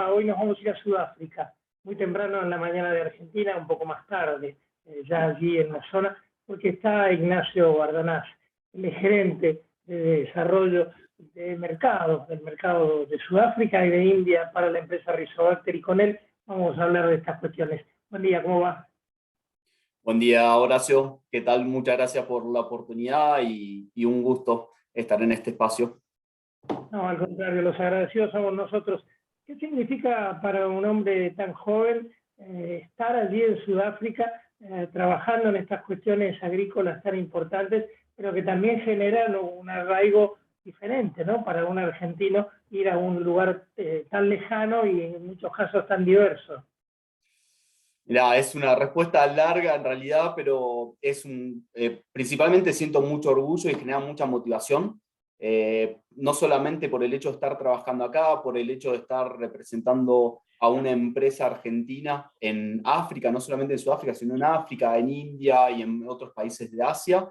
programa. Hoy nos vamos a ir a Sudáfrica, muy temprano en la mañana de Argentina, un poco más tarde, ya allí en la zona, porque está Ignacio Bardanás, el gerente de desarrollo de mercado, del mercado de Sudáfrica y de India para la empresa Rizobacter, y con él vamos a hablar de estas cuestiones. Buen día, ¿cómo va? Buen día, Horacio. ¿Qué tal? Muchas gracias por la oportunidad y un gusto estar en este espacio. No, al contrario, los agradecidos somos nosotros. ¿Qué significa para un hombre tan joven estar allí en Sudáfrica trabajando en estas cuestiones agrícolas tan importantes, pero que también generan un arraigo diferente, ¿no? Para un argentino ir a un lugar tan lejano y en muchos casos tan diverso. Mirá, es una respuesta larga en realidad, pero principalmente siento mucho orgullo y genera mucha motivación. No solamente por el hecho de estar trabajando acá, por el hecho de estar representando a una empresa argentina en África, no solamente en Sudáfrica, sino en África, en India y en otros países de Asia,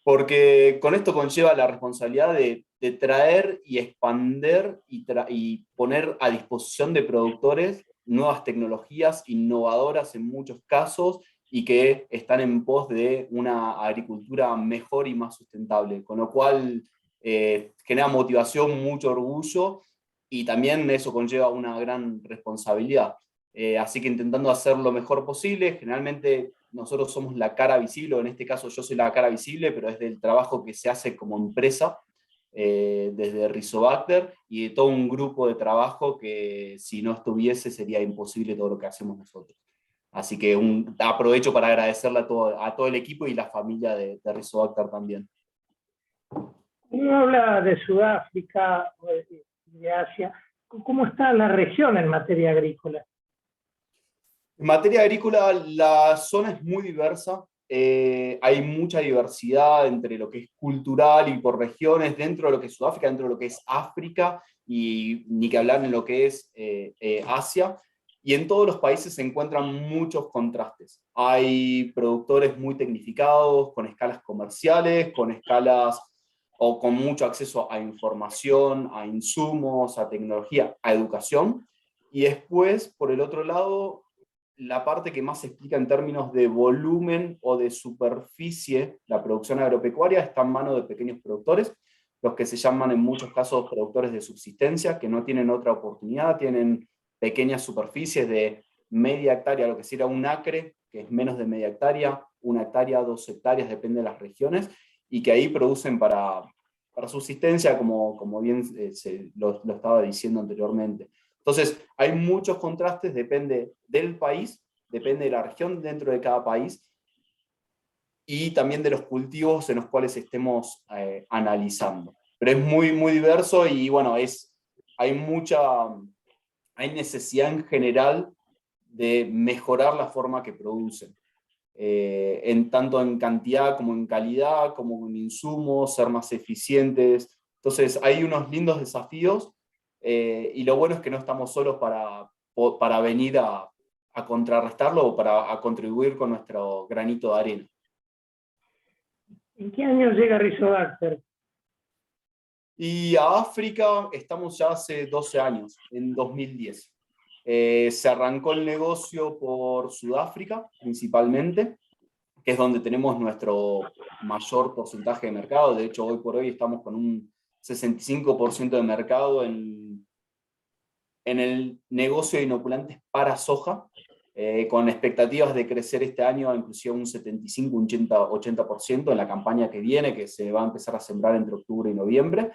porque con esto conlleva la responsabilidad de traer y expander y poner a disposición de productores nuevas tecnologías innovadoras en muchos casos y que están en pos de una agricultura mejor y más sustentable, con lo cual genera motivación, mucho orgullo y también eso conlleva una gran responsabilidad. Así que intentando hacer lo mejor posible, generalmente nosotros somos la cara visible, o en este caso yo soy la cara visible, pero es del trabajo que se hace como empresa, desde Rizobacter, y de todo un grupo de trabajo que si no estuviese sería imposible todo lo que hacemos nosotros. Así que aprovecho para agradecerle a todo el equipo y la familia de Rizobacter también. Uno habla de Sudáfrica o de Asia. ¿Cómo está la región en materia agrícola? En materia agrícola, la zona es muy diversa. Hay mucha diversidad entre lo que es cultural y por regiones, dentro de lo que es Sudáfrica, dentro de lo que es África, y ni que hablar en lo que es Asia. Y en todos los países se encuentran muchos contrastes. Hay productores muy tecnificados, con escalas comerciales, con escalas o con mucho acceso a información, a insumos, a tecnología, a educación. Y después, por el otro lado, la parte que más se explica en términos de volumen o de superficie, la producción agropecuaria, está en manos de pequeños productores, los que se llaman en muchos casos productores de subsistencia, que no tienen otra oportunidad, tienen pequeñas superficies de media hectárea, lo que sería un acre, que es menos de media hectárea, 1 hectárea, 2 hectáreas, depende de las regiones, y que ahí producen para subsistencia, como bien lo estaba diciendo anteriormente. Entonces, hay muchos contrastes, depende del país, depende de la región dentro de cada país y también de los cultivos en los cuales estemos analizando. Pero es muy, muy diverso y bueno, hay necesidad en general de mejorar la forma que producen. Tanto en cantidad como en calidad, como en insumos, ser más eficientes. Entonces hay unos lindos desafíos y lo bueno es que no estamos solos para venir a contrarrestarlo o a contribuir con nuestro granito de arena. ¿En qué año llega Rizobacter? Y a África estamos ya hace 12 años, en 2010. Se arrancó el negocio por Sudáfrica principalmente, que es donde tenemos nuestro mayor porcentaje de mercado. De hecho, hoy por hoy estamos con un 65% de mercado en el negocio de inoculantes para soja, con expectativas de crecer este año inclusive un 75, un 80% en la campaña que viene, que se va a empezar a sembrar entre octubre y noviembre.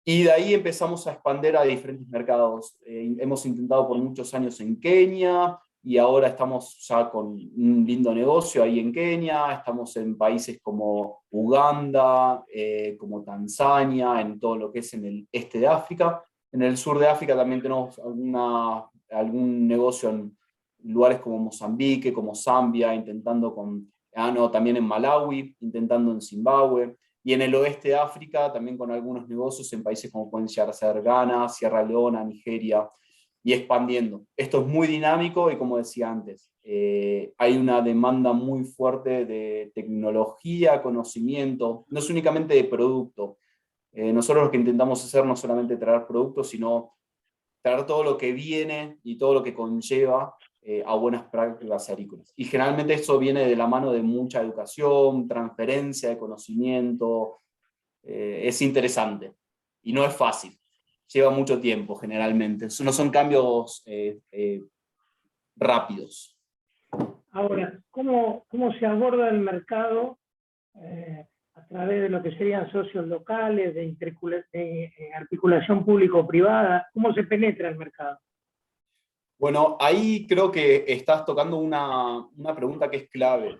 Y de ahí empezamos a expandir a diferentes mercados. Hemos intentado por muchos años en Kenia, y ahora estamos ya con un lindo negocio ahí en Kenia, estamos en países como Uganda, como Tanzania, en todo lo que es en el este de África. En el sur de África también tenemos algún negocio en lugares como Mozambique, como Zambia, también en Malawi, intentando en Zimbabue. Y en el oeste de África también con algunos negocios en países como pueden llegar a ser Ghana, Sierra Leona, Nigeria, y expandiendo. Esto es muy dinámico y como decía antes, hay una demanda muy fuerte de tecnología, conocimiento, no es únicamente de producto. Nosotros lo que intentamos hacer no solamente traer productos, sino traer todo lo que viene y todo lo que conlleva a buenas prácticas agrícolas. Y generalmente eso viene de la mano de mucha educación, transferencia de conocimiento. Es interesante y no es fácil. Lleva mucho tiempo generalmente. No son cambios rápidos. Ahora, ¿cómo se aborda el mercado a través de lo que serían socios locales, de articulación público-privada? ¿Cómo se penetra el mercado? Bueno, ahí creo que estás tocando una pregunta que es clave.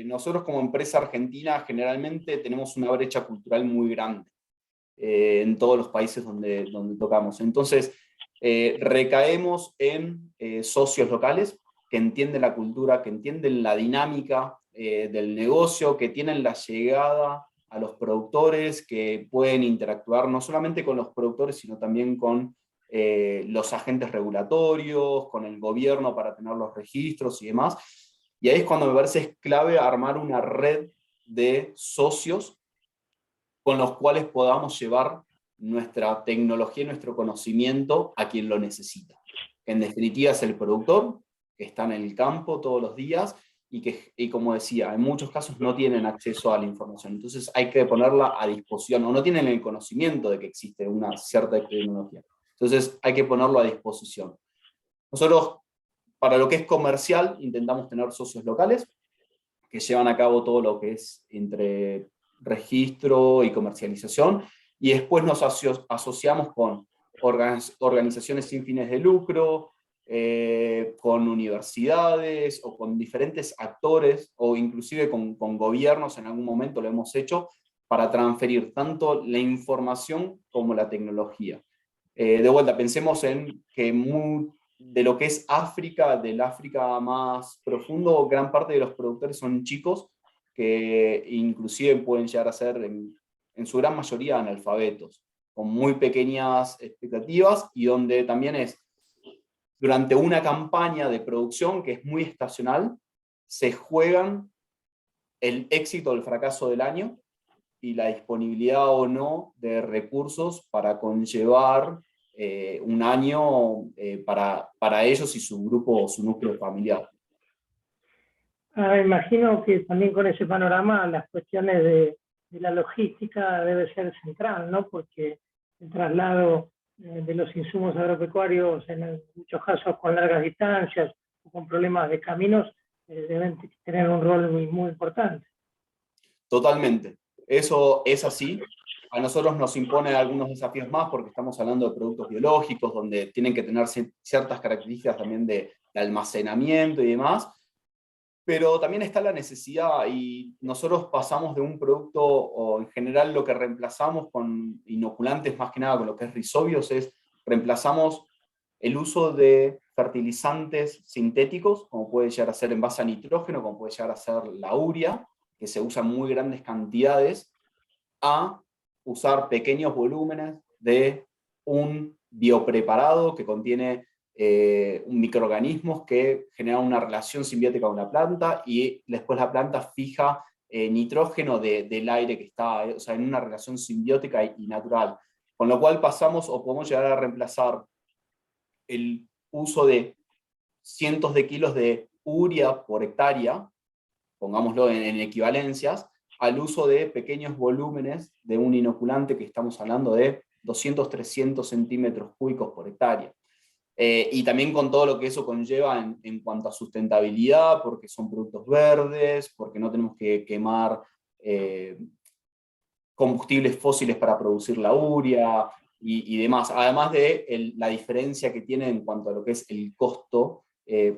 Nosotros como empresa argentina generalmente tenemos una brecha cultural muy grande en todos los países donde tocamos. Entonces, recaemos en socios locales que entienden la cultura, que entienden la dinámica del negocio, que tienen la llegada a los productores, que pueden interactuar no solamente con los productores, sino también con los agentes regulatorios, con el gobierno para tener los registros y demás. Y ahí es cuando me parece es clave armar una red de socios con los cuales podamos llevar nuestra tecnología y nuestro conocimiento a quien lo necesita. En definitiva es el productor, que está en el campo todos los días y como decía, en muchos casos no tienen acceso a la información. Entonces hay que ponerla a disposición, o no tienen el conocimiento de que existe una cierta tecnología. Entonces hay que ponerlo a disposición. Nosotros, para lo que es comercial, intentamos tener socios locales que llevan a cabo todo lo que es entre registro y comercialización, y después nos asociamos con organizaciones sin fines de lucro, con universidades o con diferentes actores, o inclusive con gobiernos, en algún momento lo hemos hecho, para transferir tanto la información como la tecnología. De vuelta, pensemos en que de lo que es África, del África más profundo, gran parte de los productores son chicos que inclusive pueden llegar a ser, en su gran mayoría, analfabetos, con muy pequeñas expectativas, y donde también es, durante una campaña de producción que es muy estacional, se juegan el éxito o el fracaso del año y la disponibilidad o no de recursos para conllevar un año para ellos y su grupo o su núcleo familiar. Imagino que también con ese panorama las cuestiones de la logística debe ser central, ¿no? Porque el traslado de los insumos agropecuarios, en muchos casos con largas distancias o con problemas de caminos, deben tener un rol muy importante. Totalmente. Eso es así. A nosotros nos impone algunos desafíos más porque estamos hablando de productos biológicos donde tienen que tener ciertas características también de almacenamiento y demás, pero también está la necesidad, y nosotros pasamos de un producto, o en general lo que reemplazamos con inoculantes, más que nada con lo que es rizobios, es reemplazamos el uso de fertilizantes sintéticos, como puede llegar a ser en base a nitrógeno, como puede llegar a ser la urea, que se usa en muy grandes cantidades, a usar pequeños volúmenes de un biopreparado que contiene microorganismos que generan una relación simbiótica con la planta, y después la planta fija nitrógeno del aire que está, o sea, en una relación simbiótica y natural. Con lo cual pasamos o podemos llegar a reemplazar el uso de cientos de kilos de urea por hectárea, pongámoslo en equivalencias, al uso de pequeños volúmenes de un inoculante que estamos hablando de 200, 300 centímetros cúbicos por hectárea. Y también con todo lo que eso conlleva en cuanto a sustentabilidad, porque son productos verdes, porque no tenemos que quemar combustibles fósiles para producir la urea y demás. Además de la diferencia que tiene en cuanto a lo que es el costo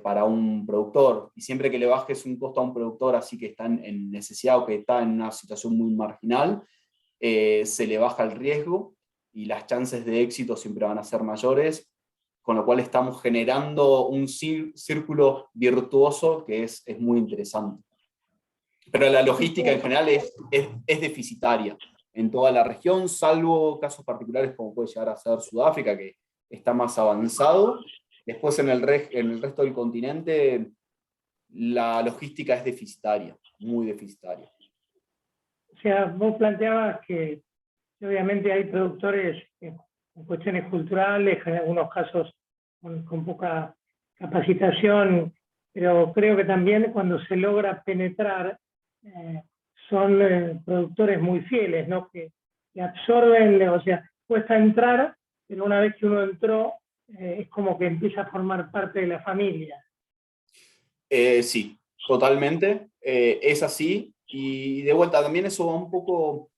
para un productor. Y siempre que le bajes un costo a un productor así que está en necesidad o que está en una situación muy marginal, se le baja el riesgo y las chances de éxito siempre van a ser mayores, con lo cual estamos generando un círculo virtuoso que es muy interesante. Pero la logística en general es deficitaria en toda la región, salvo casos particulares como puede llegar a ser Sudáfrica, que está más avanzado. Después en el resto del continente la logística es deficitaria, muy deficitaria. O sea, vos planteabas que obviamente hay productores que cuestiones culturales, en algunos casos con poca capacitación, pero creo que también cuando se logra penetrar, son productores muy fieles, ¿no? Que absorben, o sea, cuesta entrar, pero una vez que uno entró, es como que empieza a formar parte de la familia. Sí, totalmente. Es así. Y de vuelta, también eso va un poco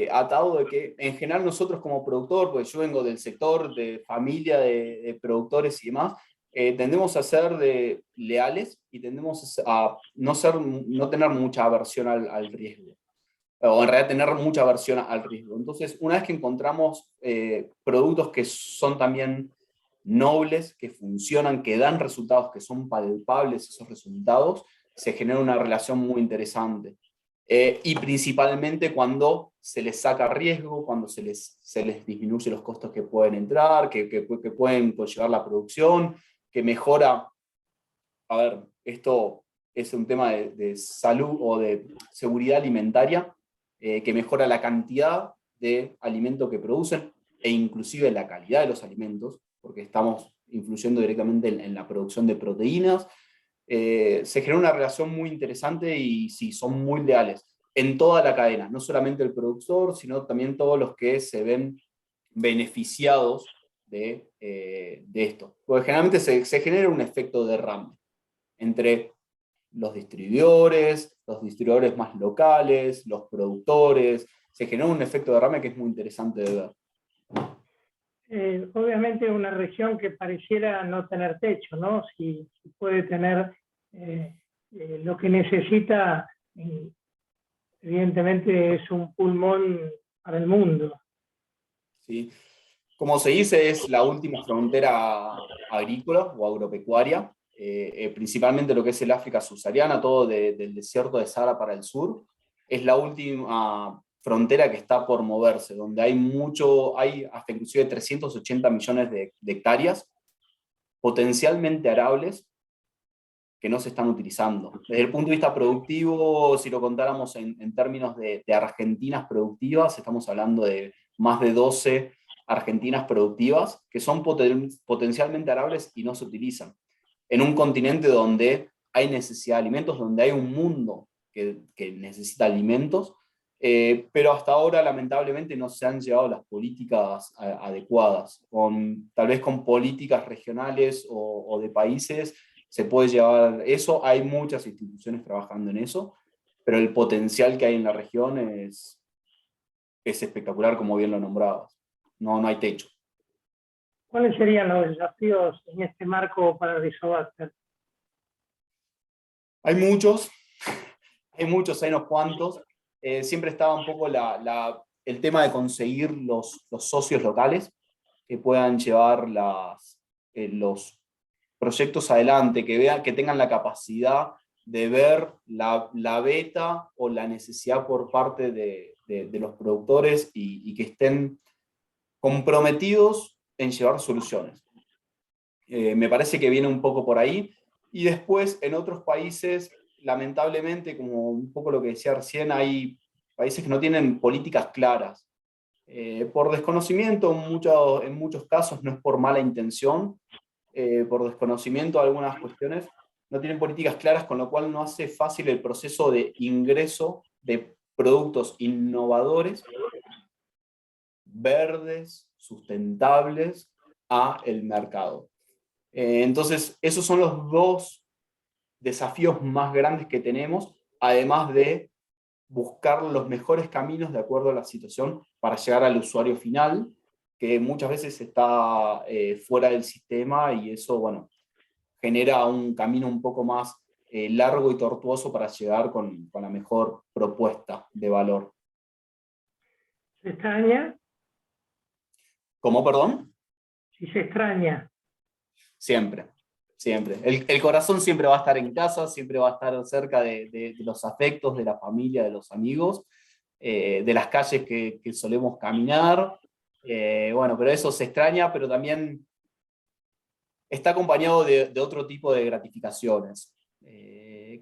atado de que en general nosotros como productor, pues yo vengo del sector de familia de productores y demás, tendemos a ser leales y tendemos a no tener mucha aversión al riesgo. O en realidad tener mucha aversión al riesgo. Entonces, una vez que encontramos productos que son también nobles, que funcionan, que dan resultados, que son palpables esos resultados, se genera una relación muy interesante. Y principalmente cuando se les saca riesgo, cuando se les disminuye los costos que pueden entrar, que pueden conllevar la producción, que mejora, a ver, esto es un tema de salud o de seguridad alimentaria, que mejora la cantidad de alimento que producen e inclusive la calidad de los alimentos, porque estamos influyendo directamente en la producción de proteínas. Se genera una relación muy interesante y sí, son muy leales en toda la cadena, no solamente el productor, sino también todos los que se ven beneficiados de esto. Porque generalmente se genera un efecto derrame entre los distribuidores más locales, los productores. Se genera un efecto de derrame que es muy interesante de ver. Obviamente una región que pareciera no tener techo, ¿no? Si puede tener lo que necesita, evidentemente es un pulmón para el mundo. ¿Sí? Como se dice, es la última frontera agrícola o agropecuaria, principalmente lo que es el África subsahariana, todo del desierto de Sahara para el sur. Es la última frontera que está por moverse, donde hay hasta inclusive 380 millones de hectáreas potencialmente arables que no se están utilizando. Desde el punto de vista productivo, si lo contáramos en términos de Argentinas productivas, estamos hablando de más de 12 Argentinas productivas que son potencialmente arables y no se utilizan. En un continente donde hay necesidad de alimentos, donde hay un mundo que necesita alimentos, pero hasta ahora lamentablemente no se han llevado las políticas adecuadas. Tal vez con políticas regionales o de países se puede llevar eso. Hay muchas instituciones trabajando en eso, pero el potencial que hay en la región es espectacular, como bien lo nombrabas. No hay techo. ¿Cuáles serían los desafíos en este marco para Rizobacter? Hay muchos, hay unos cuantos. Siempre estaba un poco el tema de conseguir los socios locales que puedan llevar los proyectos adelante, que tengan la capacidad de ver la beta o la necesidad por parte de los productores y que estén comprometidos en llevar soluciones. Me parece que viene un poco por ahí. Y después, en otros países, lamentablemente, como un poco lo que decía recién, hay países que no tienen políticas claras. Por desconocimiento, en muchos casos, no es por mala intención, por desconocimiento de algunas cuestiones, no tienen políticas claras, con lo cual no hace fácil el proceso de ingreso de productos innovadores, verdes, sustentables, a el mercado. Entonces, esos son los dos desafíos más grandes que tenemos, además de buscar los mejores caminos de acuerdo a la situación para llegar al usuario final, que muchas veces está fuera del sistema y eso, bueno, genera un camino un poco más largo y tortuoso para llegar con la mejor propuesta de valor. ¿Se extraña? ¿Cómo, perdón? Si se extraña. Siempre, siempre. El corazón siempre va a estar en casa, siempre va a estar cerca de los afectos, de la familia, de los amigos, de las calles que solemos caminar. Bueno, pero eso se extraña, pero también está acompañado de otro tipo de gratificaciones,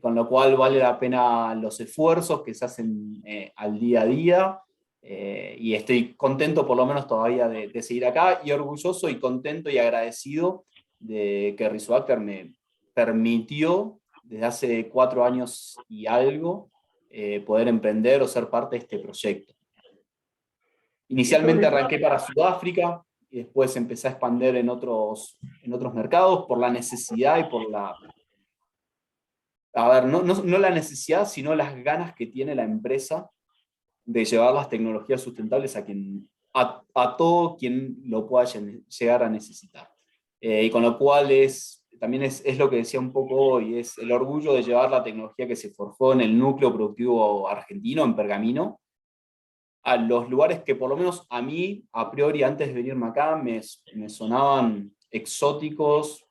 con lo cual vale la pena los esfuerzos que se hacen al día a día, Y estoy contento por lo menos todavía de seguir acá, y orgulloso y contento y agradecido de que Rizobacter me permitió desde hace 4 años y algo poder emprender o ser parte de este proyecto. Y Inicialmente sobre todo, arranqué para Sudáfrica y después empecé a expandir en otros mercados por la necesidad y por la... A ver, no la necesidad, sino las ganas que tiene la empresa de llevar las tecnologías sustentables a todo quien lo pueda llegar a necesitar. Y con lo cual también es lo que decía un poco hoy, es el orgullo de llevar la tecnología que se forjó en el núcleo productivo argentino, en Pergamino, a los lugares que por lo menos a mí, a priori, antes de venirme acá, me sonaban exóticos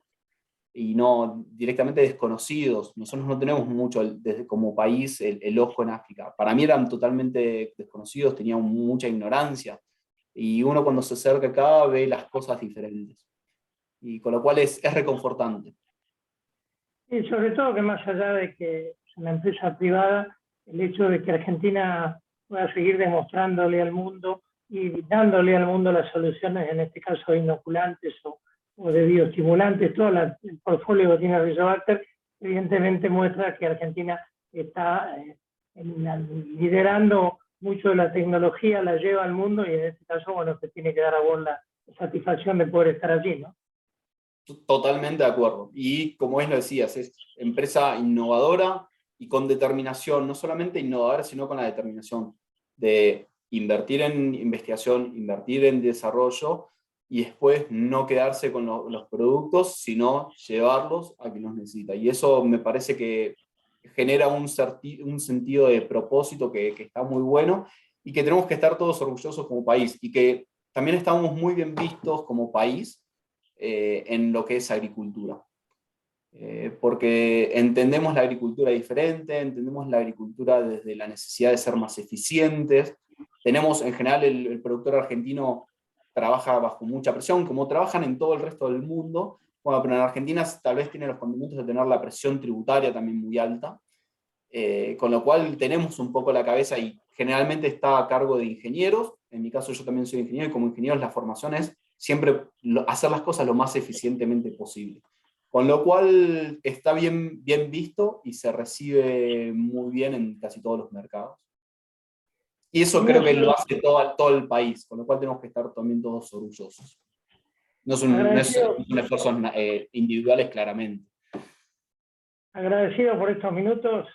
y no directamente desconocidos. Nosotros no tenemos mucho desde, como país el ojo en África. Para mí eran totalmente desconocidos, tenían mucha ignorancia. Y uno cuando se acerca acá ve las cosas diferentes. Y con lo cual es reconfortante. y sobre todo que más allá de que es una empresa privada, el hecho de que Argentina pueda seguir demostrándole al mundo y dándole al mundo las soluciones, en este caso de inoculantes o de bioestimulantes, todo el portfolio que tiene Rizobacter, evidentemente muestra que Argentina está liderando mucho de la tecnología, la lleva al mundo y en este caso, bueno, se tiene que dar a vos la satisfacción de poder estar allí, ¿no? Totalmente de acuerdo. Y como lo decías, es empresa innovadora y con determinación, no solamente innovadora, sino con la determinación de invertir en investigación, invertir en desarrollo y después no quedarse con los productos, sino llevarlos a quien los necesita. Y eso me parece que genera un sentido de propósito que está muy bueno y que tenemos que estar todos orgullosos como país y que también estamos muy bien vistos como país en lo que es agricultura. Porque entendemos la agricultura diferente, entendemos la agricultura desde la necesidad de ser más eficientes. Tenemos, en general, el productor argentino trabaja bajo mucha presión, como trabajan en todo el resto del mundo. Bueno, pero en Argentina tal vez tiene los condimentos de tener la presión tributaria también muy alta, con lo cual tenemos un poco la cabeza y generalmente está a cargo de ingenieros. En mi caso yo también soy ingeniero y como ingenieros la formación es siempre hacer las cosas lo más eficientemente posible. Con lo cual está bien visto y se recibe muy bien en casi todos los mercados. Y eso creo que lo hace todo el país, con lo cual tenemos que estar también todos orgullosos. No son esfuerzos individuales, claramente. Agradecido por estos minutos.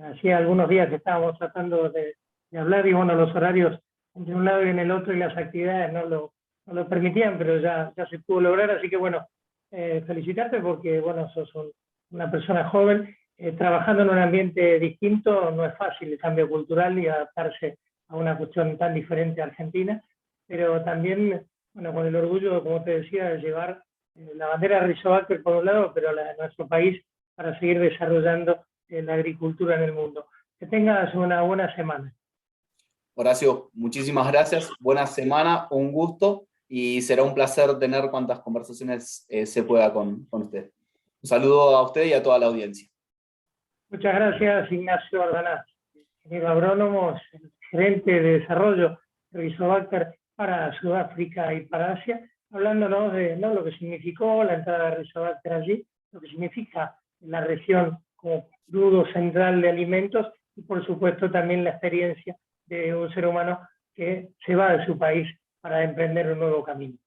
Hacía algunos días que estábamos tratando de hablar y bueno, los horarios entre un lado y en el otro y las actividades no lo permitían, pero ya se pudo lograr. Así que bueno, felicitarte porque bueno, sos una persona joven. Trabajando en un ambiente distinto no es fácil el cambio cultural y adaptarse a una cuestión tan diferente a Argentina, pero también, bueno, con el orgullo, como te decía, de llevar la bandera de Rizobacter por un lado, pero la de nuestro país para seguir desarrollando la agricultura en el mundo. Que tengas una buena semana. Horacio, muchísimas gracias, buena semana, un gusto y será un placer tener cuantas conversaciones se pueda con usted. Un saludo a usted y a toda la audiencia. Muchas gracias, Ignacio Ardanaz, ingeniero agrónomo, gerente de desarrollo de Rizobacter para Sudáfrica y para Asia, hablándonos de lo que significó la entrada de Rizobacter allí, lo que significa la región como nudo central de alimentos y por supuesto también la experiencia de un ser humano que se va de su país para emprender un nuevo camino.